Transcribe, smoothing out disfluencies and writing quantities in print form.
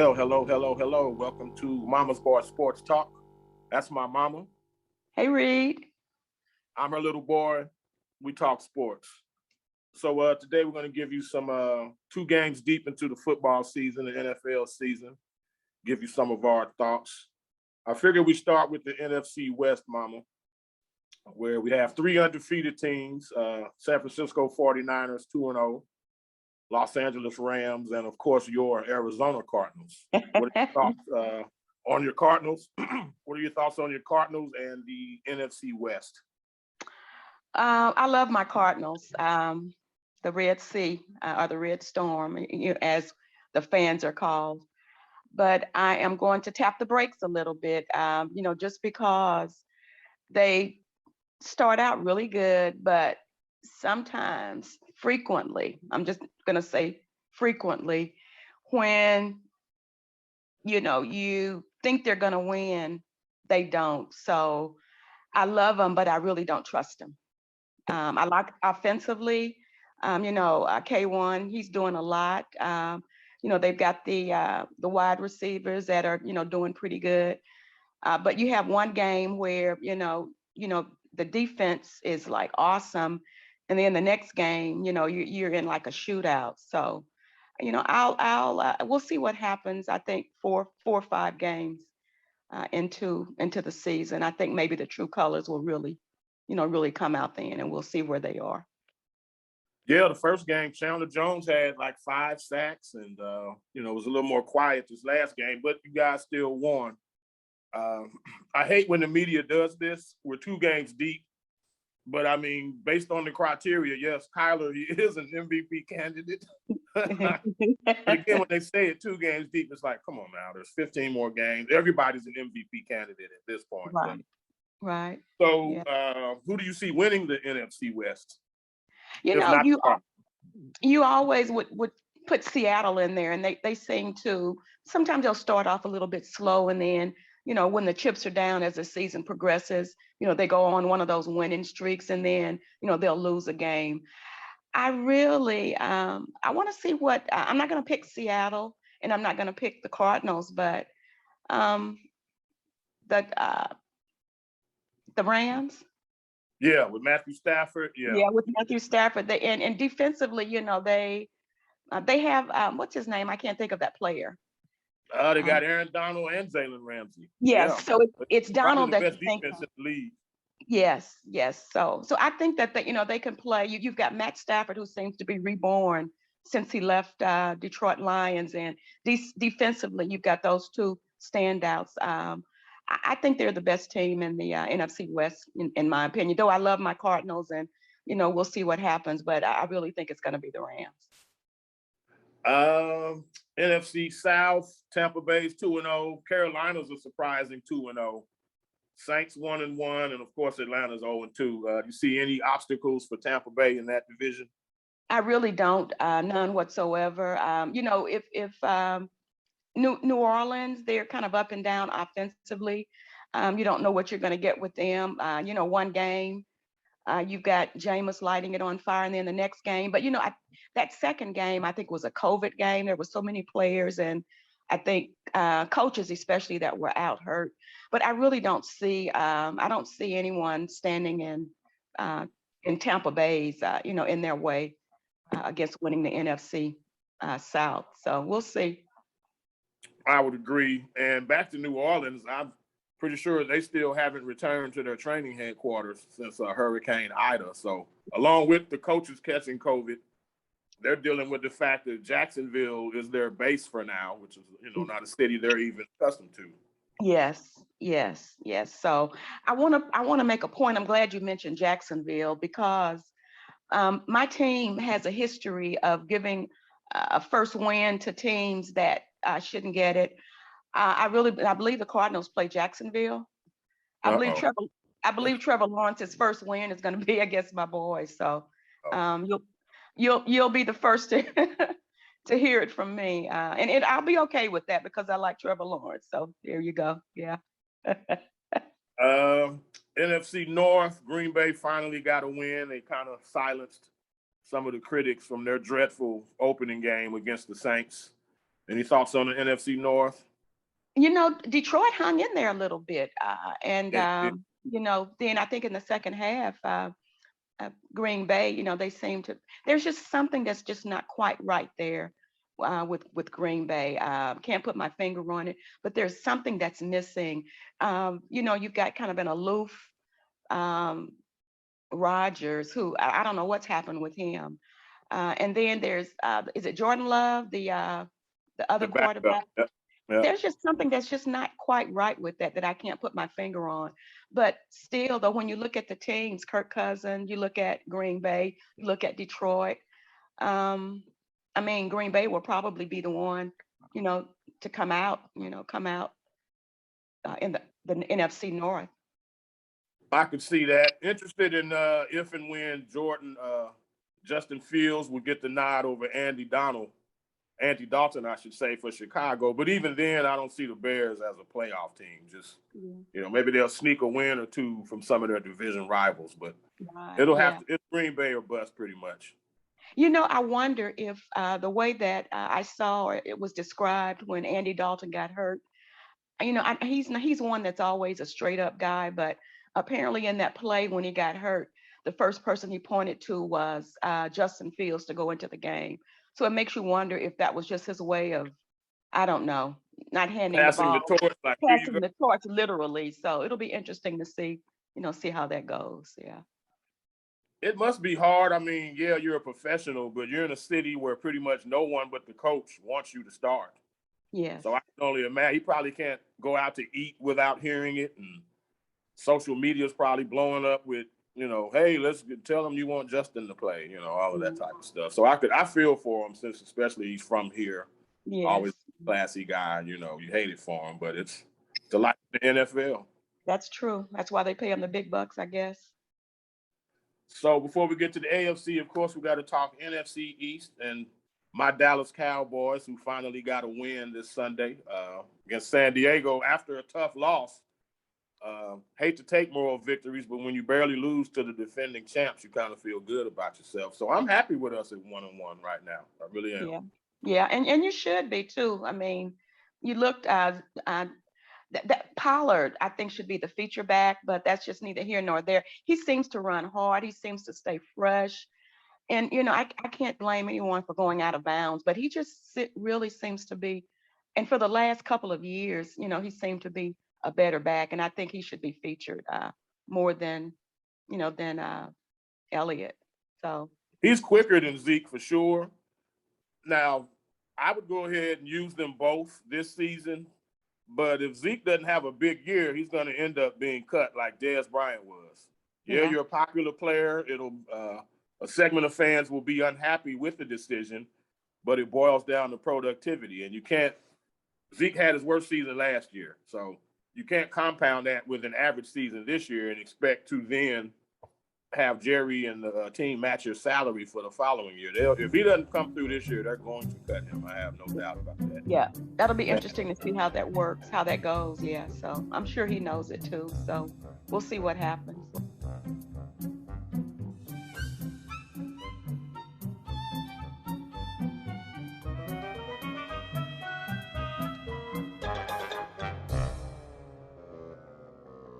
Well, hello. Welcome to Mama's Boy Sports Talk. That's my mama. Hey, Reed. I'm her little boy. We talk sports. So today we're going to give you some 2 games deep into the football season, the NFL season, give you some of our thoughts. I figure we start with the NFC West, mama, where we have 3 undefeated teams, San Francisco 49ers 2-0, Los Angeles Rams, and of course your Arizona Cardinals. What are your thoughts on your Cardinals? What are your thoughts on your Cardinals and the NFC West? I love my Cardinals, the Red Sea or the Red Storm, as the fans are called. But I am going to tap the brakes a little bit, just because they start out really good, but sometimes, frequently, I'm just going to say frequently, when, you think they're going to win, they don't. So I love them, but I really don't trust them. I like offensively, K1, he's doing a lot. They've got the wide receivers that are, doing pretty good. But you have one game where, the defense is like awesome. And then the next game, you're in like a shootout. So, we'll see what happens. I think 4 or 5 games into the season. I think maybe the true colors will really come out then, and we'll see where they are. Yeah, the first game, Chandler Jones had like 5 sacks, and it was a little more quiet this last game, but you guys still won. I hate when the media does this. We're 2 games deep, but I mean, based on the criteria, yes, Kyler, he is an MVP candidate. But again, when they say it 2 games deep, it's like, come on now, there's 15 more games. Everybody's an MVP candidate at this point. Right. Right. So who do you see winning the NFC West? You always would put Seattle in there, and they seem to, sometimes they'll start off a little bit slow, and then, when the chips are down as the season progresses, they go on one of those winning streaks, and then, they'll lose a game. I really, I want to see what, I'm not going to pick Seattle, and I'm not going to pick the Cardinals, but the Rams. Yeah, with Matthew Stafford. Yeah, with Matthew Stafford. And defensively, they have what's his name? I can't think of that player. They got Aaron Donald and Jalen Ramsey. Yes, yeah. So it's Donald the that best defense in the league. Yes. So I think that they can play. You've got Matt Stafford, who seems to be reborn since he left Detroit Lions, and defensively, you've got those 2 standouts. I think they're the best team in the NFC West, in my opinion. Though I love my Cardinals, and we'll see what happens. But I really think it's going to be the Rams. NFC South, Tampa Bay's 2-0. Carolina's a surprising 2-0. Saints 1-1, and of course Atlanta's 0-2. Do you see any obstacles for Tampa Bay in that division? I really don't, none whatsoever. If New Orleans, they're kind of up and down offensively. You don't know what you're going to get with them. One game, you've got Jameis lighting it on fire, and then the next game. But, that second game, I think, was a COVID game. There were so many players, and I think coaches especially that were out hurt. But I really don't see, I don't see anyone standing in Tampa Bay's, in their way against winning the NFC South. So we'll see. I would agree. And back to New Orleans, I'm pretty sure they still haven't returned to their training headquarters since Hurricane Ida. So along with the coaches catching COVID, they're dealing with the fact that Jacksonville is their base for now, which is, not a city they're even accustomed to. Yes. So I want to make a point. I'm glad you mentioned Jacksonville, because my team has a history of giving a first win to teams that shouldn't get it. I believe the Cardinals play Jacksonville. I believe I believe Trevor Lawrence's first win is going to be against my boy. So Oh, you'll be the first to to hear it from me, and I'll be okay with that because I like Trevor Lawrence. So there you go. Yeah. NFC North, Green Bay finally got a win. They kind of silenced some of the critics from their dreadful opening game against the Saints. Any thoughts on the NFC North? Detroit hung in there a little bit, and It, then I think in the second half, Green Bay, they seem to. There's just something that's just not quite right there with Green Bay. Can't put my finger on it, but there's something that's missing. You've got kind of an aloof um, Rodgers, who I don't know what's happened with him. And then there's is it Jordan Love, the the other backup. quarterback? Yep, yep. There's just something that's just not quite right with that I can't put my finger on. But still, though, when you look at the teams, Kirk Cousins, you look at Green Bay, you look at Detroit. Um, I mean, Green Bay will probably be the one, you know, to come out in the NFC North. I could see that. Interested in if and when Justin Fields will get the nod over Andy Dalton, I should say, for Chicago. But even then, I don't see the Bears as a playoff team. Just, maybe they'll sneak a win or two from some of their division rivals, but Right. Yeah. it's Green Bay or bust pretty much. I wonder if the way that I saw or it was described when Andy Dalton got hurt, he's one that's always a straight up guy, but apparently in that play when he got hurt, the first person he pointed to was Justin Fields to go into the game. So it makes you wonder if that was just his way of, I don't know, not handing the Passing the ball, torch, like, here you passing go. the torch literally. So it'll be interesting to see how that goes. Yeah. It must be hard. I mean, yeah, you're a professional, but you're in a city where pretty much no one but the coach wants you to start. Yes. So I can only imagine he probably can't go out to eat without hearing it. And social media is probably blowing up with, hey, let's tell him you want Justin to play, all of that type of stuff. So I feel for him, since especially he's from here, always Yes. a classy guy, you hate it for him, but it's the life of the NFL. That's true. That's why they pay him the big bucks, I guess. So before we get to the AFC, of course, we got to talk NFC East and my Dallas Cowboys, who finally got a win this Sunday against San Diego after a tough loss. Hate to take moral victories, but when you barely lose to the defending champs, you kind of feel good about yourself. So I'm happy with us at 1-1 right now. I really am. Yeah. Yeah. And you should be too. I mean, you looked that Pollard, I think, should be the feature back, but that's just neither here nor there. He seems to run hard. He seems to stay fresh. And, I can't blame anyone for going out of bounds, but he just really seems to be, and for the last couple of years, he seemed to be a better back. And I think he should be featured more than Elliott. So He's quicker than Zeke for sure. Now, I would go ahead and use them both this season. But if Zeke doesn't have a big year, he's going to end up being cut like Dez Bryant was. Yeah, you're a popular player. A segment of fans will be unhappy with the decision, but it boils down to productivity. And Zeke had his worst season last year. So you can't compound that with an average season this year and expect to then have Jerry and the team match your salary for the following year. If he doesn't come through this year, they're going to cut him. I have no doubt about that. Yeah, that'll be interesting to see how that works, how that goes. Yeah, so I'm sure he knows it too. So we'll see what happens.